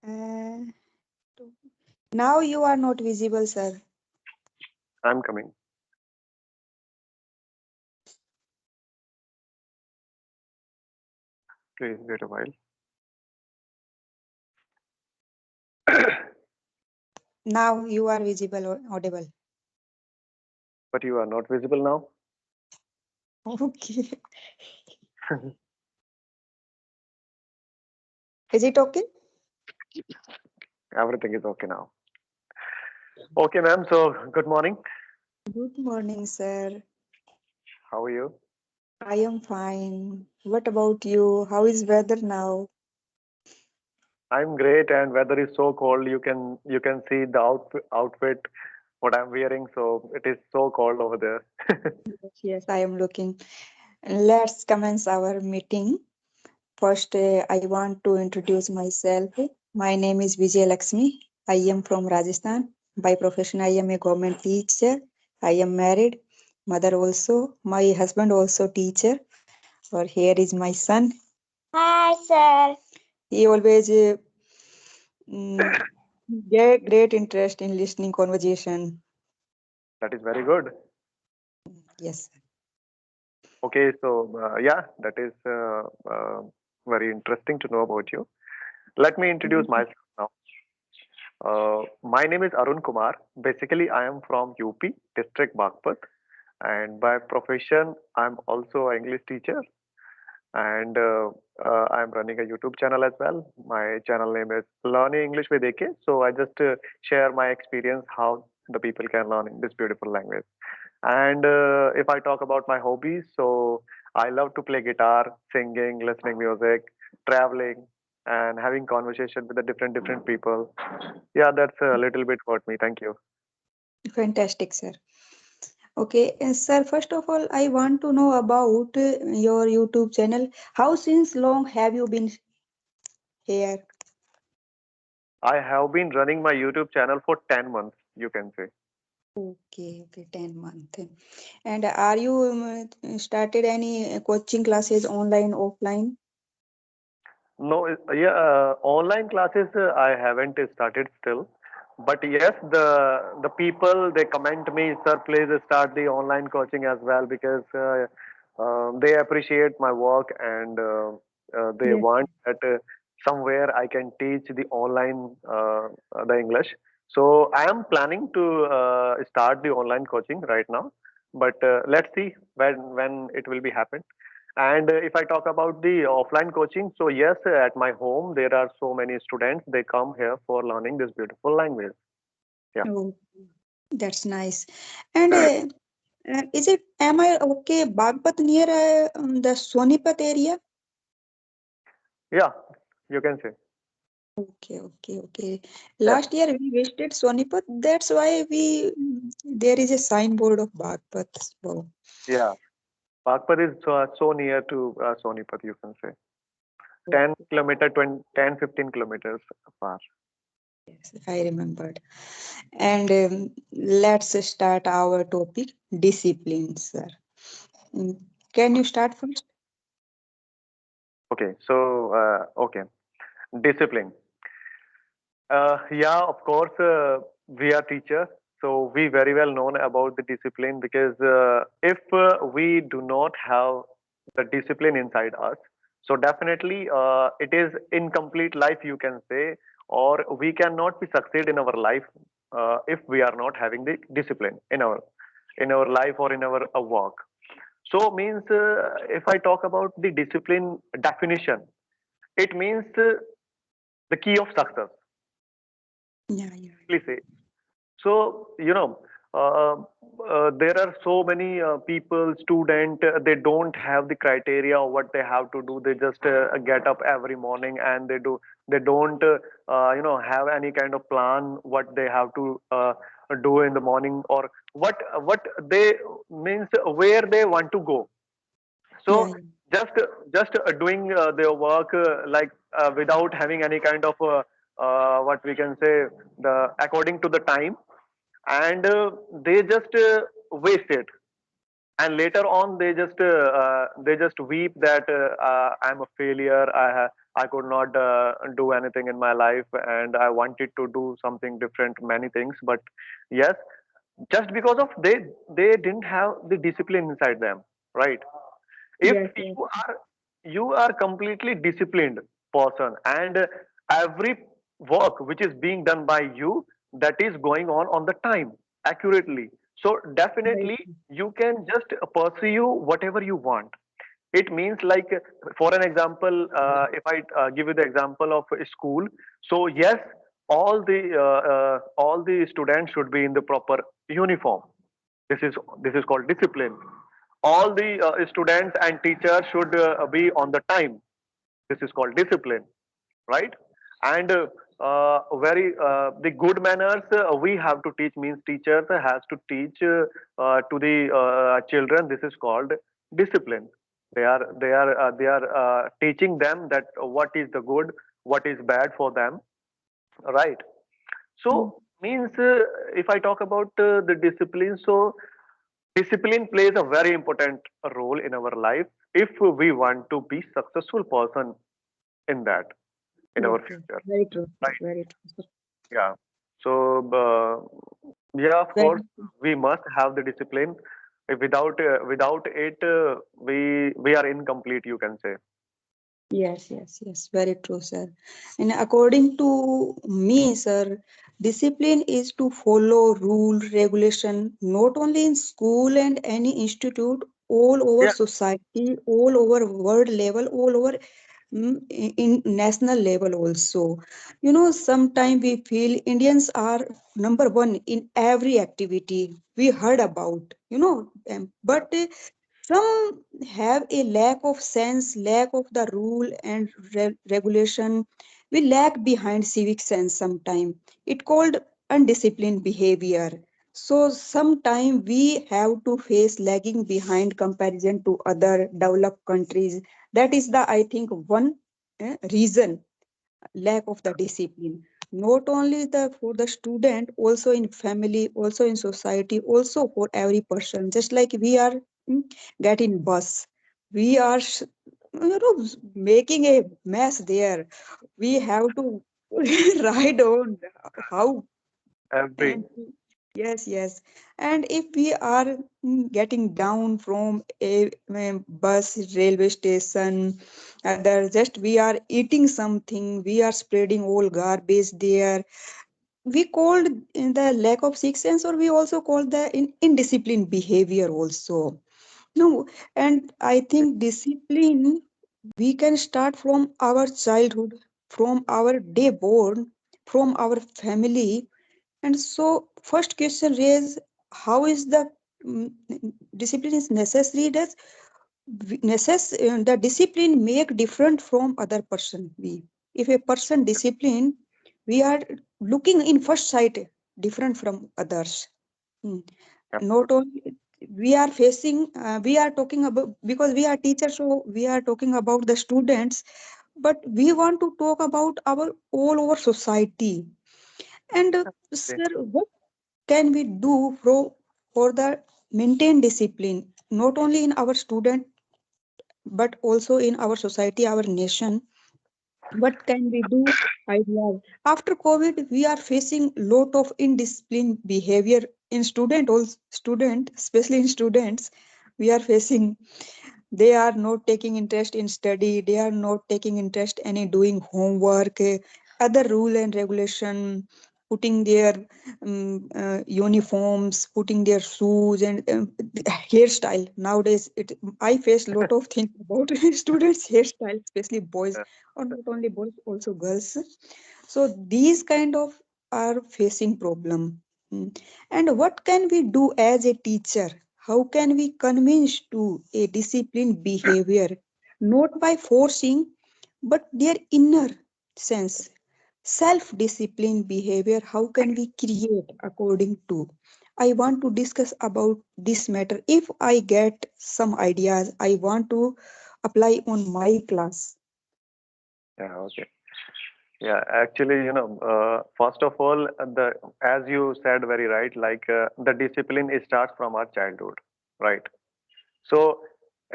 Uh, Now you are not visible, sir. I'm coming. Please wait a while. Now you are visible or audible. But you are not visible now. Okay. Is it okay? Everything is okay now. Okay, ma'am. So, good morning. Good morning, sir. How are you? I am fine. What about you? How is weather now? I'm great, and weather is so cold. You can see the outfit what I'm wearing. So it is so cold over there. Yes, I am looking. Let's commence our meeting. First, I want to introduce myself. My name is Vijay Lakshmi. I am from Rajasthan. By profession, I am a government teacher. I am married, mother also. My husband also teacher. Or here is my son. Hi, sir. He always mm, get great interest in listening conversation. That is very good. Yes. Okay, so yeah, that is very interesting to know about you. Let me introduce myself now. My name is Arun Kumar. Basically, I am from UP, district Bagpat, and by profession, I'm also an English teacher, and I'm running a YouTube channel as well. My channel name is Learning English with AK. So I just share my experience how the people can learn this beautiful language. And if I talk about my hobbies, so I love to play guitar, singing, listening music, traveling, and having conversation with the different people. Yeah, that's a little bit about me. Thank you. Fantastic, sir. Okay, sir, first of all, I want to know about your YouTube channel. How since long have you been here? I have been running my YouTube channel for 10 months, you can say. Okay, 10 months. And are you started any coaching classes online, offline? No, yeah, online classes I haven't started still, but yes, the people they comment me, sir, please start the online coaching as well because they appreciate my work and they Yes. want that somewhere I can teach the online the English. So I am planning to start the online coaching right now, but let's see when it will be happen. And if I talk about the offline coaching, so yes, at my home, there are so many students. They come here for learning this beautiful language. Yeah. Oh, that's nice. And is it, am I okay, Bagpat near the Sonipat area? Yeah, you can say. Okay. Yeah. Last year we visited Sonipat. That's why there is a signboard of Bagpat. Wow. Yeah. Bagpat is so near to Sonipat, you can say. 10 kilometer, 20, 10, 15 kilometers far. Yes, I remembered. And let's start our topic, discipline, sir. Mm, Can you start first? Okay. So, okay. Discipline. Yeah, of course, we are teachers, so we very well known about the discipline because if we do not have the discipline inside us, so definitely it is incomplete life, you can say, or we cannot be succeed in our life if we are not having the discipline in our life or in our work. So means if I talk about the discipline definition, it means the key of success. Yeah. Please say. So, there are so many people, student, they don't have the criteria of what they have to do. They just get up every morning and they don't, have any kind of plan what they have to do in the morning or what they means where they want to go. Yeah, So just doing their work without having any kind of what we can say the according to the time and they just waste it. and later on they just weep that I'm a failure. I could not do anything in my life, and I wanted to do something different, many things. But yes, just because of they didn't have the discipline inside them, right? If Yes, yes, you are completely disciplined person, and every work which is being done by you, that is going on the time, accurately, so right. definitely you can just pursue whatever you want. It means like, for an example, if I give you the example of a school. So yes, all the students should be in the proper uniform. This is called discipline. All the students and teachers should be on the time. This is called discipline, right? And very the good manners we have to teach, means teachers has to teach to the children. This is called discipline. They are teaching them that what is the good, what is bad for them, right? Mm. So means if I talk about the discipline, so discipline plays a very important role in our life if we want to be successful person in that, in Yes, our yes, future, very true, sir, right? very true, sir. Yeah. So yeah, of course, Very, we must have the discipline. Without it, we are incomplete, you can say. yes, yes, yes, very true, sir. And according to me, sir, discipline is to follow rule, regulation, not only in school and any institute, all over Yeah. society, all over world level, all over in national level also. You know, sometimes we feel Indians are number one in every activity we heard about, you know, Yeah. but some have a lack of sense, lack of the rule and regulation. We lag behind civic sense sometimes. It called undisciplined behavior. So sometime we have to face lagging behind comparison to other developed countries. That is the, I think, one reason, lack of the discipline, not only the for the student, also in family, also in society, also for every person. Just like we are getting bus, we are making a mess there. We have to ride on how. Every. And yes, yes. And if we are getting down from a bus, railway station, other just we are eating something, we are spreading all garbage there. We called in the lack of sixth sense, or we also call the indisciplined behavior also. No, and I think discipline we can start from our childhood, from our day born, from our family. And so, first question is, how is the mm, discipline is necessary? Does the discipline make different from other person? We, if a person discipline, we are looking in first sight different from others. Mm. Yeah. Not only we are facing, we are talking about, because we are teachers, so we are talking about the students, but we want to talk about our all over society. And Okay. sir, what can we do for the maintain discipline, not only in our student, but also in our society, our nation? What can we do? Idea. After COVID, we are facing lot of indisciplined behavior in student, especially in students. We are facing, they are not taking interest in study, they are not taking interest in doing homework, other rule and regulation, putting their uniforms, putting their shoes and hairstyle. Nowadays I face lot of things about students hairstyle, especially boys, Yeah. or not only boys, also girls. So these kind of are facing problem. Mm. And what can we do as a teacher? How can we convince to a disciplined behavior, not by forcing, but their inner sense? Self-disciplined behavior, how can we create according to? I want to discuss about this matter. If I get some ideas, I want to apply on my class. Yeah. Okay. Yeah. Actually, first of all, the as you said very right, like the discipline, it starts from our childhood, right? So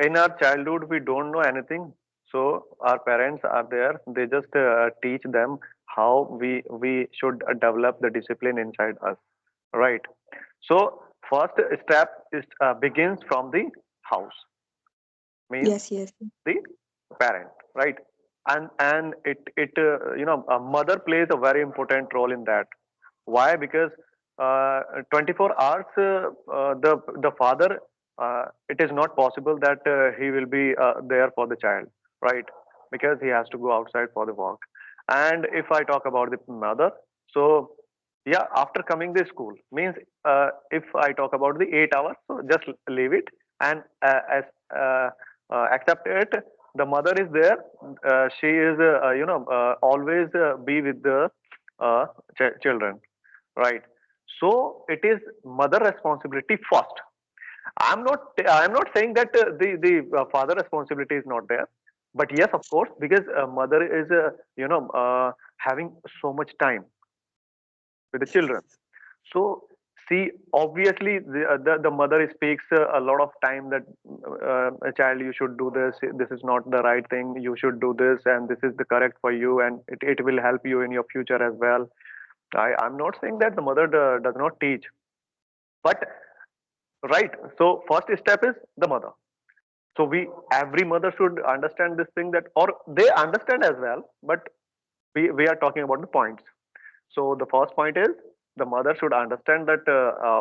in our childhood, we don't know anything. So our parents are there. They just teach them how we should develop the discipline inside us, right? So first step is begins from the house, means Yes, yes. the parent, right? And a mother plays a very important role in that. Why? Because 24 hours the father, it is not possible that he will be there for the child, right? Because he has to go outside for the work. And if I talk about the mother, so yeah, after coming to school means, if I talk about the 8 hours, so just leave it and as uh, accept it. The mother is there. She is always be with the uh, children, right? So it is mother responsibility first. I'm not saying that the father responsibility is not there, but yes, of course, because mother is having so much time with the children. So see, obviously the mother speaks a lot of time that a child, you should do this. This is not the right thing. You should do this, and this is the correct for you, and it will help you in your future as well. I'm not saying that the mother does not teach, but right. So first step is the mother. So every mother should understand this thing, that, or they understand as well, but we are talking about the points. So the first point is the mother should understand that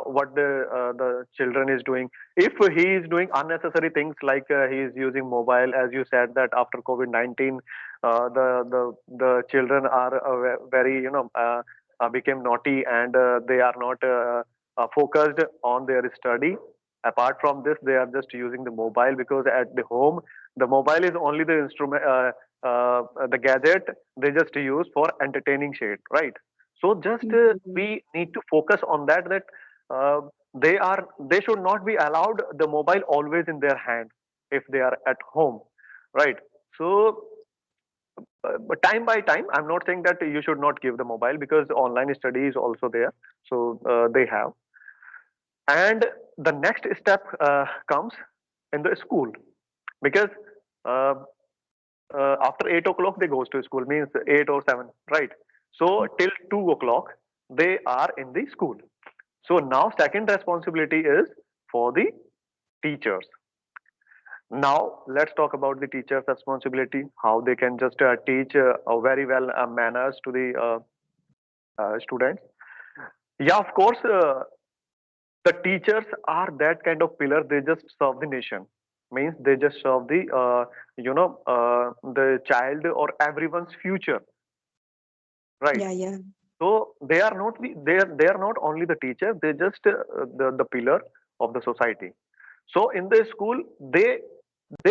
what the children is doing. If he is doing unnecessary things like he is using mobile, as you said that after COVID-19, the children are very became naughty, and they are not focused on their study. Apart from this, they are just using the mobile, because at the home the mobile is only the instrument, the gadget they just use for entertaining shit, right? So just Mhm. we need to focus on that, uh, they should not be allowed the mobile always in their hand if they are at home, right? So but time by time, I'm not saying that you should not give the mobile, because online study is also there. So they have. And the next step comes in the school, because uh, after 8 o'clock they goes to school, means 8 or 7, right? So till 2 o'clock they are in the school. So now second responsibility is for the teachers. Now let's talk about the teachers' responsibility, how they can just teach very well manners to the students. Yeah, of course, the teachers are that kind of pillar. They just serve the nation. Means they just serve the child or everyone's future, right? Yeah, yeah. So they are not only the teacher. They just the pillar of the society. So in the school, they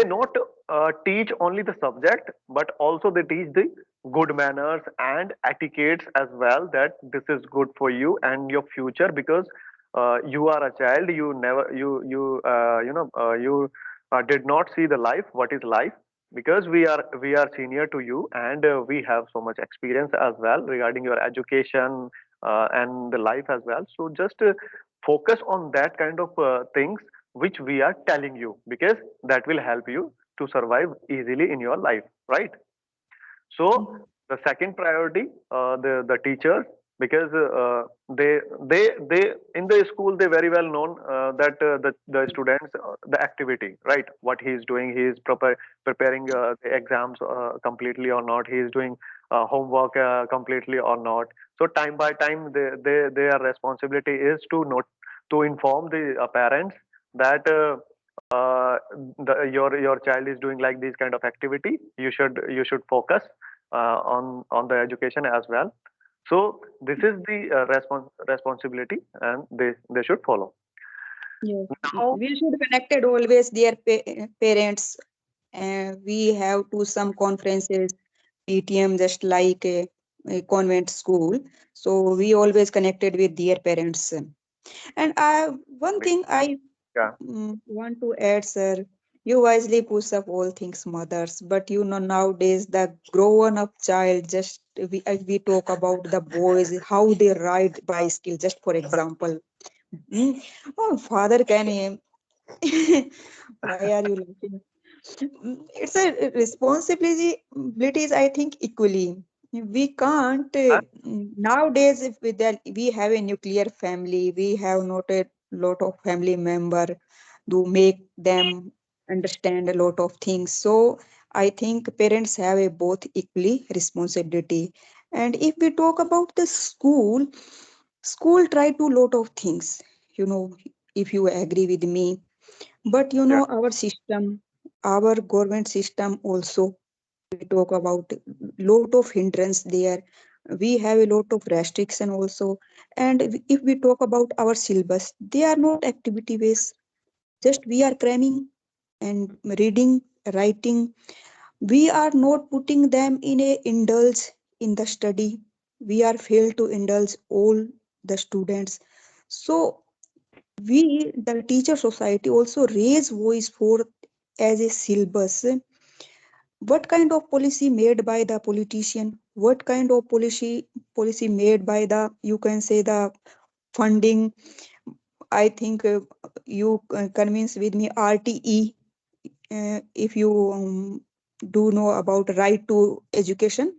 not teach only the subject, but also they teach the good manners and etiquettes as well. That this is good for you and your future, because you are a child. You never you did not see the life. What is life? Because we are senior to you, and we have so much experience as well regarding your education and the life as well. So just focus on that kind of things which we are telling you, because that will help you to survive easily in your life, right? So the second priority, the teachers, because they in the school they very well known that the students the activity, right? What he is doing, he is preparing the exams completely or not, he is doing homework completely or not. So time by time, their responsibility is to not to inform the parents that your child is doing like this kind of activity. You should focus on the education as well. So this is the responsibility, and they should follow. Yes. Now, We should connected always their parents. We have to some conferences, PTM, just like a convent school. So we always connected with their parents. And one thing I yeah, want to add, sir, you wisely push up all things mothers, but you know nowadays the grown up child, just we talk about the boys, how they ride bicycle, just for example. Mm. Oh, father can Why are you laughing? It's a responsibilities, I think, equally. We can't nowadays. If we have a nuclear family, we have not a lot of family member to make them understand a lot of things. So I think parents have a both equally responsibility. And if we talk about the school try to lot of things. You know, if you agree with me, but Yeah, our government system also, we talk about lot of hindrance there. We have a lot of restriction also. And if we talk about our syllabus, they are not activity based. Just we are cramming and reading, writing. We are not putting them in a indulge in the study. We are failed to indulge all the students. So we, the teacher society, also raise voice for as a syllabus. What kind of policy made by the politician? What kind of policy made by the, you can say, the funding? I think you convince with me RTE. If you do know about right to education,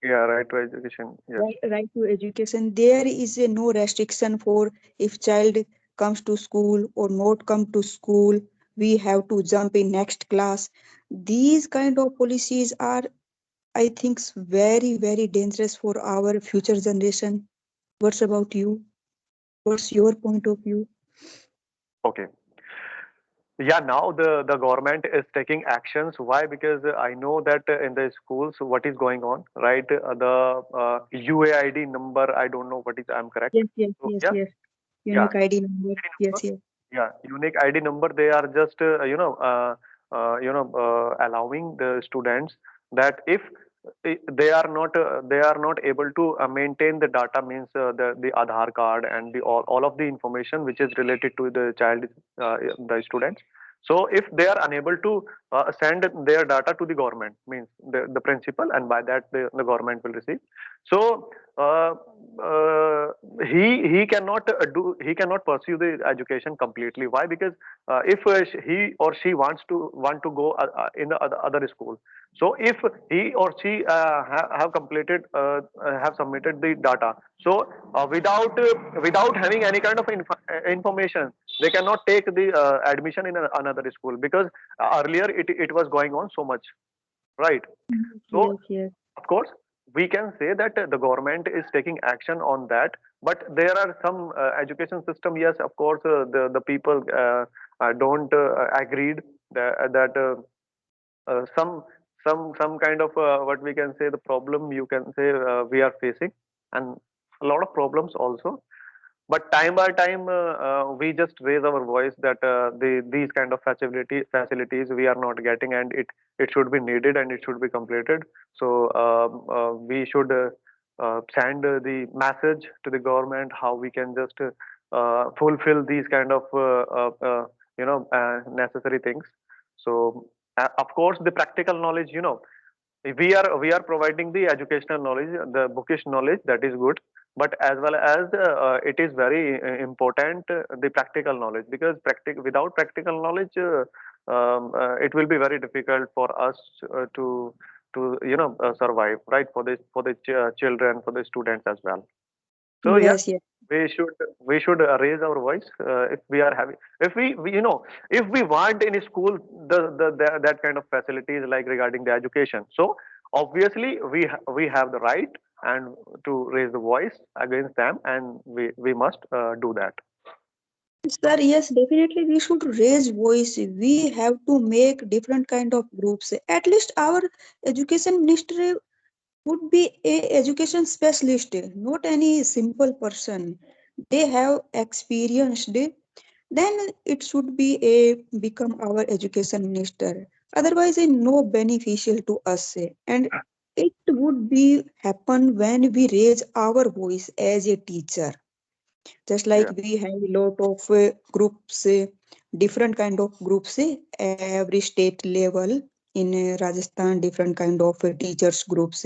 yeah, right to education. Yes. right to education, there is a no restriction for if child comes to school or not come to school, we have to jump in next class. These kind of policies are, I think, very very dangerous for our future generation. What's about you? What's your point of view? Okay. Yeah, now the government is taking actions. Why? Because I know that in the schools, what is going on, right? The UAID number, I don't know what is. I'm correct. Yes, yes, So yes, yeah, yes. yeah, Unique ID number. ID Yes, number. yes. Yeah, unique ID number. They are just allowing the students that if they are not able to maintain the data, means the Aadhaar card and the all of the information which is related to the child, the students. So if they are unable to send their data to the government, means the principal, and by that the government will receive. So uh, uh, he cannot he cannot pursue the education completely. Why? Because if he or she want to go in the other school, so if he or she have completed have submitted the data, so without having any kind of information, they cannot take the admission in another school, because earlier it was going on so much, right? So Yes, yes. of course, we can say that the government is taking action on that, but there are some education system. Yes, of course, the people don't agreed that some kind of what we can say, the problem you can say we are facing, and a lot of problems also. But time by time we just raise our voice that these kind of facilities we are not getting, and it should be needed and it should be completed. So we should send the message to the government how we can just fulfill these kind of necessary things. So of course, the practical knowledge, we are providing the educational knowledge, the bookish knowledge, that is good, but as well as it is very important, the practical knowledge, because without practical knowledge, it will be very difficult for us to survive, right, for the children, for the students as well. So yeah, Yes, yes. we should raise our voice if we are having, if we if we want in school that kind of facilities, like regarding the education. So obviously we have the right and to raise the voice against them, and we must do that. Sir, yes, definitely we should raise voice. We have to make different kind of groups. At least our education ministry would be a education specialist, not any simple person. They have experienced. Then it should be a become our education minister. Otherwise, it no beneficial to us. And it would be happen when we raise our voice as a teacher. Just like Yeah. we have a lot of groups, different kind of groups, every state level in Rajasthan, different kind of teachers groups.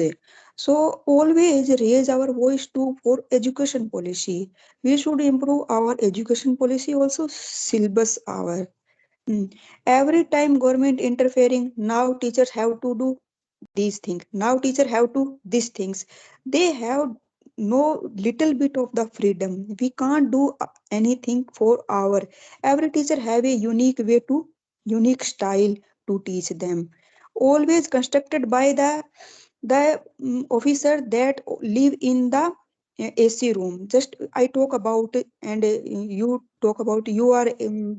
So always raise our voice to for education policy. We should improve our education policy also, syllabus our. Every time government interfering, now teachers have to do these things. Now teacher have to these things. They have no little bit of the freedom. We can't do anything for our. Every teacher have a unique way to unique style to teach them. Always constructed by the officer that live in the AC room. Just I talk about and you talk about you are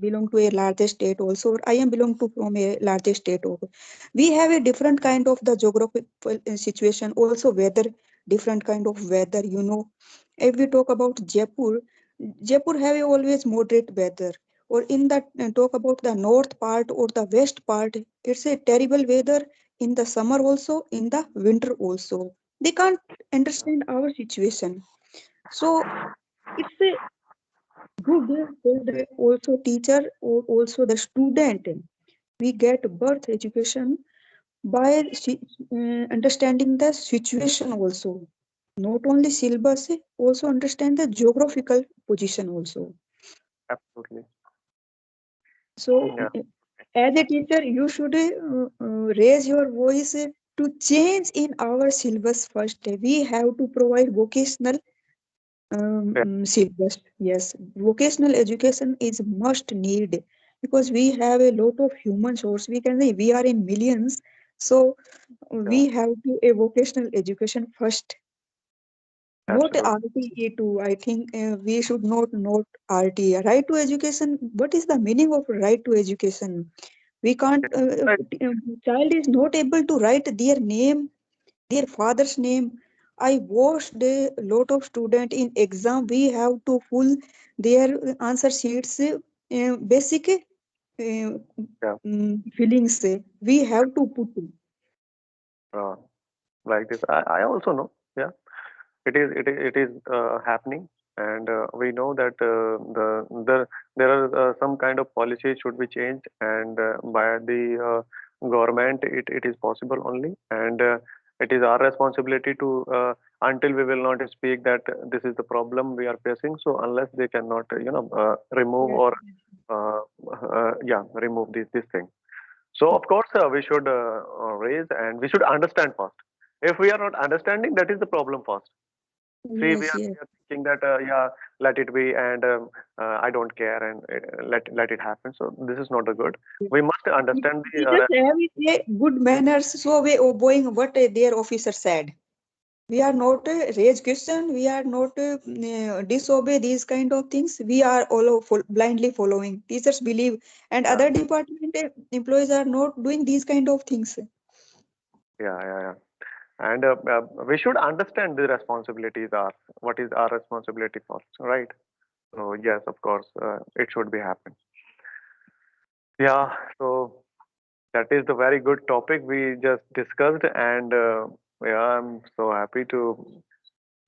belong to a larger state also. I am belong to from a larger state also. We have a different kind of the geographical situation also weather different kind of weather. If we talk about Jaipur have a always moderate weather. Or in that talk about the north part or the west part, it's a terrible weather in the summer also, in the winter also. They can't understand our situation. So it's a good for the also teacher or also the student. We get birth education by understanding the situation also. Not only syllabus, also understand the geographical position also. Absolutely. So Yeah. as a teacher, you should raise your voice to change in our syllabus first. We have to provide vocational Yeah. syllabus. Yes, vocational education is must need because we have a lot of human source. We can say we are in millions, so Yeah. we have to a vocational education first. Not Absolutely. RTE too. I think we should not RTE. Right to education. What is the meaning of right to education? We can't. Right. Child is not able to write their name, their father's name. I watched a lot of student in exam. We have to full their answer sheets. Basic Yeah. feelings. We have to put. Uh, like this. I also know. Yeah. It is happening, and we know that there are some kind of policies should be changed, and by the government it is possible only, and it is our responsibility to until we will not speak that this is the problem we are facing. So unless they cannot remove Yes. or remove this thing. So of course we should raise, and we should understand first. If we are not understanding, that is the problem first. See, we Yes. are, Yes. we are thinking that yeah, let it be, and I don't care, and let it happen. So this is not the good. We must understand the We just have it a good manners, so we obeying what their officer said. We are not raise question. We are not disobey these kind of things. We are all blindly following. Teachers believe, and yeah, other department employees are not doing these kind of things. yeah. And we should understand the responsibilities are what is our responsibility first, right? So yes, of course, it should be happen. Yeah. So that is the very good topic we just discussed, and yeah, I'm so happy to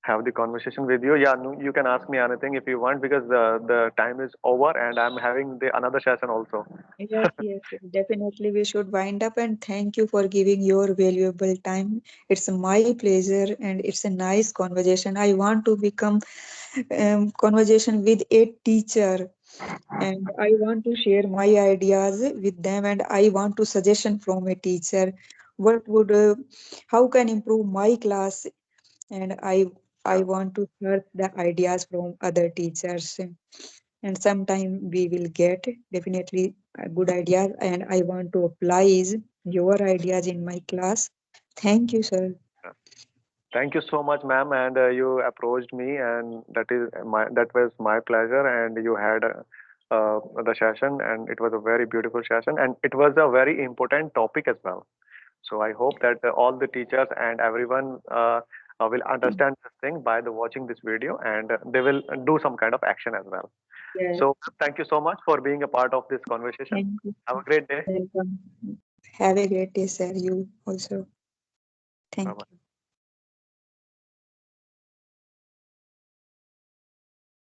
have the conversation with you. Yeah, no, you can ask me anything if you want because the time is over and I'm having the another session also. Yes, yes, definitely. We should wind up and thank you for giving your valuable time. It's my pleasure and it's a nice conversation. I want to become conversation with a teacher and I want to share my ideas with them and I want to suggestion from a teacher. What would how can improve my class and I Yeah, want to hear the ideas from other teachers and sometime we will get definitely a good ideas and I want to apply your ideas in my class. Thank you, sir. yeah. Thank you so much, ma'am. And you approached me, and that was my pleasure. And you had the session, and it was a very beautiful session, and it was a very important topic as well. So I hope that all the teachers and everyone will understand this thing by the watching this video, and they will do some kind of action as well. Yes, So thank you so much for being a part of this conversation. thank you. Have a great day. Welcome. Have a great day, sir. You also. Bye Thank bye. you.